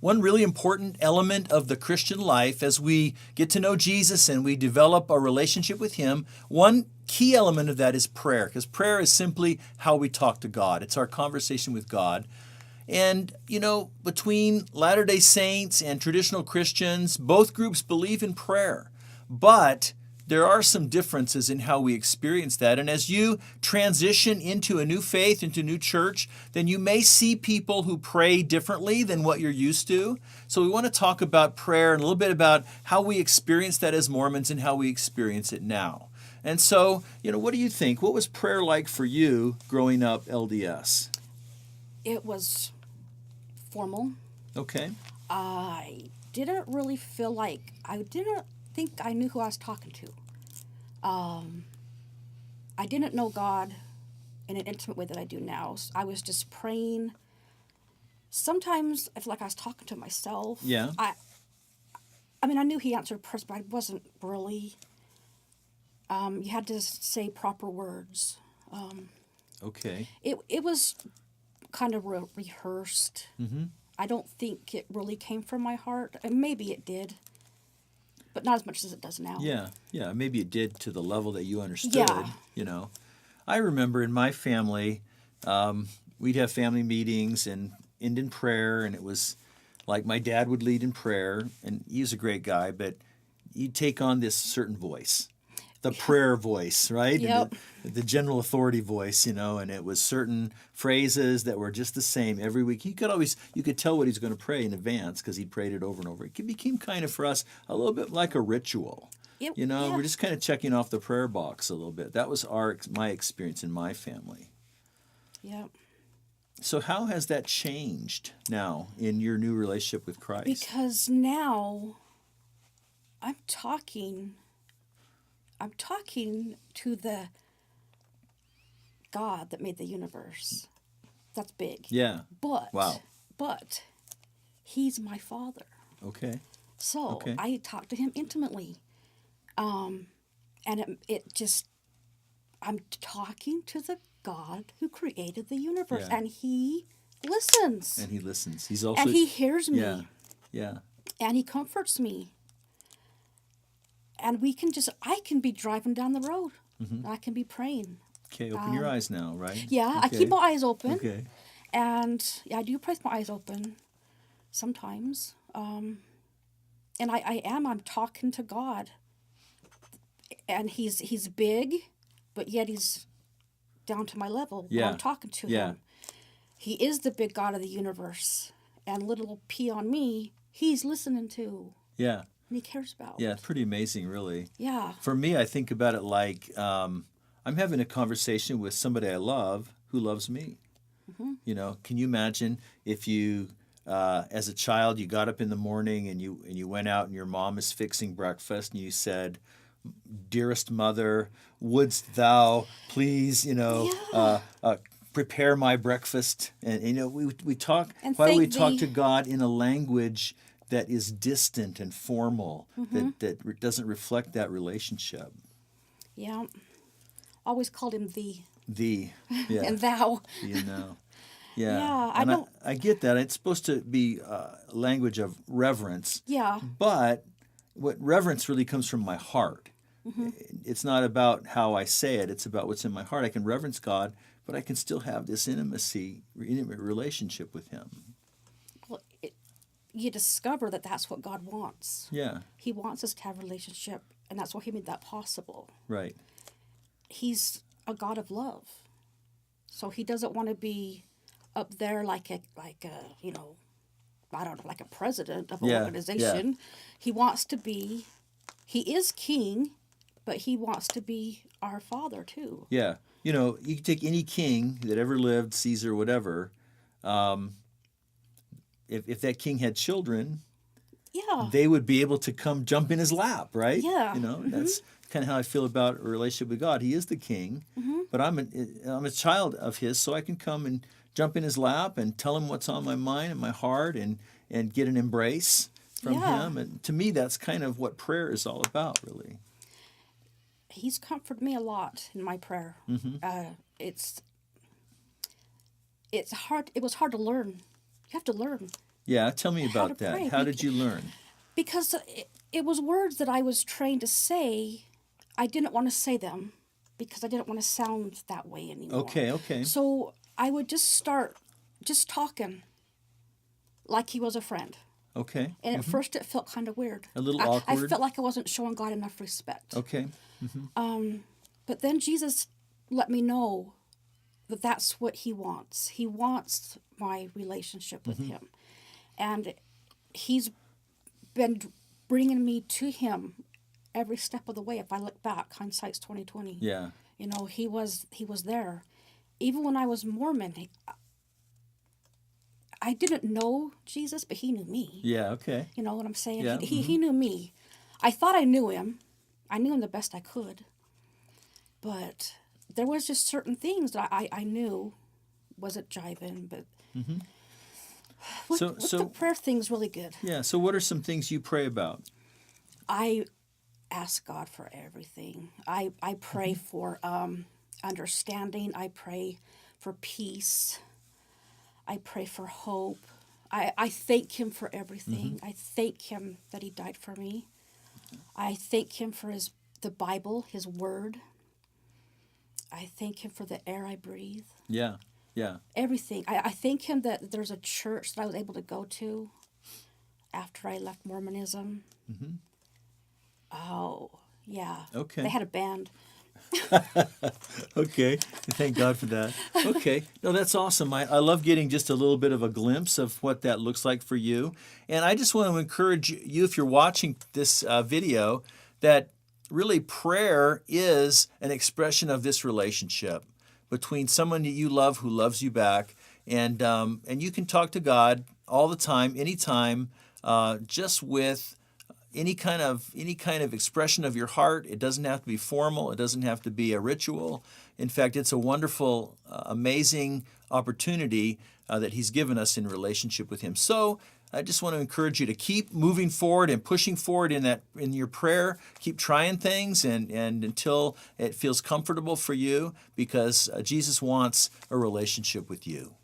one really important element of the Christian life as we get to know Jesus and we develop a relationship with Him. One key element of that is prayer, because prayer is simply how we talk to God. It's our conversation with God. And, between Latter-day Saints and traditional Christians, both groups believe in prayer. But there are some differences in how we experience that. And as you transition into a new faith, into a new church, then you may see people who pray differently than what you're used to. So we want to talk about prayer and a little bit about how we experience that as Mormons and how we experience it now. And so, what do you think? What was prayer like for you growing up LDS? It was formal. Okay. I didn't really feel like, I didn't think I knew who I was talking to. I didn't know God in an intimate way that I do now. I was just praying. Sometimes I feel like I was talking to myself. Yeah. I mean, I knew He answered prayers, but I wasn't really. You had to say proper words. Okay. It was kind of rehearsed. Mm-hmm. I don't think it really came from my heart. And maybe it did, but not as much as it does now. Yeah. Maybe it did to the level that you understood. Yeah. I remember in my family, we'd have family meetings and end in prayer, and it was like my dad would lead in prayer, and he was a great guy, but he'd take on this certain voice. The prayer voice, right? Yep. The general authority voice, and it was certain phrases that were just the same every week. You could tell what he's going to pray in advance because he prayed it over and over. It became kind of for us a little bit like a ritual. We're just kind of checking off the prayer box a little bit. That was my experience in my family. Yep. So how has that changed now in your new relationship with Christ? Because now I'm talking to the God that made the universe. That's big. Yeah. Wow. But He's my Father. Okay. So I talk to Him intimately. And I'm talking to the God who created the universe. Yeah. And He listens. He's also... And He hears me. Yeah. And He comforts me. And I can be driving down the road. Mm-hmm. I can be praying. Okay, open your eyes now, right? Yeah, okay. I keep my eyes open. Okay. And I do pray with my eyes open sometimes. And I'm talking to God. And he's big, but yet He's down to my level. Yeah. I'm talking to Him. He is the big God of the universe. And little peon me, He's listening to. Yeah. And He cares about. Yeah, it's pretty amazing, really. Yeah. For me, I think about it like I'm having a conversation with somebody I love who loves me. Mm-hmm. Can you imagine if you, as a child, you got up in the morning and you went out and your mom is fixing breakfast and you said, "Dearest mother, wouldst thou please, prepare my breakfast?" And we talk. And why do we talk to God in a language that is distant and formal, mm-hmm. that doesn't reflect that relationship? Yeah. Always called Him thee. Thee. Yeah. And thou. Yeah. Yeah, I get that. It's supposed to be language of reverence. Yeah. But what reverence really comes from my heart. Mm-hmm. It's not about how I say it. It's about what's in my heart. I can reverence God, but I can still have this intimate relationship with Him. Well, you discover that that's what God wants. Yeah. He wants us to have a relationship, and that's why He made that possible. Right. He's a God of love. So He doesn't want to be up there like a president of an organization. Yeah. He wants to be, He is king, but He wants to be our Father too. Yeah. You can take any king that ever lived, Caesar, whatever. If that king had children, they would be able to come jump in his lap, right? Yeah. Mm-hmm. That's kind of how I feel about a relationship with God. He is the king, mm-hmm. but I'm a child of His, so I can come and jump in His lap and tell Him what's on my mind and my heart and get an embrace from Him. And to me, that's kind of what prayer is all about, really. He's comforted me a lot in my prayer. Mm-hmm. It's hard. It was hard to learn. You have to learn Yeah, tell me how to about that. pray. How did you learn? Because it was words that I was trained to say. I didn't want to say them because I didn't want to sound that way anymore. Okay, okay. So I would just start just talking like he was a friend. Okay. And at first it felt kind of weird. A little I awkward? felt like I wasn't showing God enough respect. Okay. But then Jesus let me know that that's what he wants. He wants my relationship with him. And he's been bringing me to him every step of the way. If I look back, hindsight's 2020. Yeah. You know, he was there. Even when I was Mormon, I didn't know Jesus, but he knew me. Yeah, okay. You know what I'm saying? Yeah, He knew me. I thought I knew him. I knew him the best I could. But there was just certain things that I knew wasn't jiving. But with the prayer thing's really good. Yeah, so what are some things you pray about? I ask God for everything. I pray for understanding. I pray for peace. I pray for hope. I thank him for everything. I thank him that he died for me. I thank him for the Bible, his word. I thank him for the air I breathe. Yeah, yeah. Everything. I thank him that there's a church that I was able to go to after I left Mormonism. Oh, yeah. Okay. They had a band. Okay, thank God for that. Okay, no, that's awesome. I love getting just a little bit of a glimpse of what that looks like for you. And I just want to encourage you, if you're watching this video, that really prayer is an expression of this relationship between someone that you love who loves you back. And you can talk to God all the time, anytime, just with any kind of expression of your heart. It doesn't have to be formal. It doesn't have to be a ritual. In fact, it's a wonderful, amazing opportunity that he's given us in relationship with him. So I just want to encourage you to keep moving forward and pushing forward in your prayer. Keep trying things and until it feels comfortable for you, because Jesus wants a relationship with you.